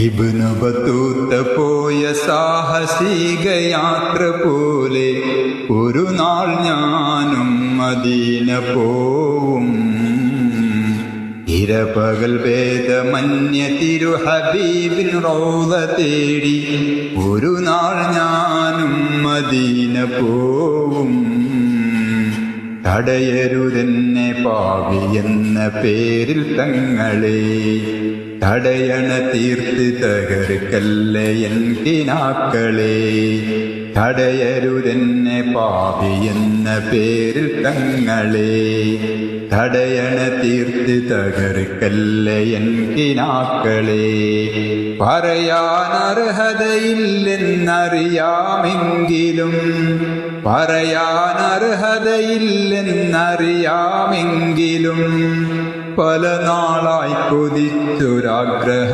Ibnu Battuta പോയ സാഹസിക യാത്ര പോലെ ഒരു നാൾ ഞാനും മദീന പോവും. ഇരപകൽ ഭേദമന്യ തിരു ഹബീബിൻ റൗള തേടി ഒരു നാൾ ഞാനും മദീന പോവും. തടയരുതെന്നെ പാവി എന്ന പേരിൽ തങ്ങളെ, തടയണ തീർത്ത് തകർക്കല്ലേ എൻ കിനാക്കളെ. തടയരുതെന്നെ പാവി എന്ന പേരിൽ തങ്ങളെ, തടയണ തീർത്ത് തകർക്കല്ലേ എൻ കിനാക്കളെ. പറയാനർഹതയില്ലെന്നറിയാമെങ്കിലും, പറയാനർഹതയില്ലെന്നറിയാമെങ്കിലും പല നാളായി കൊതിച്ചൊരാഗ്രഹം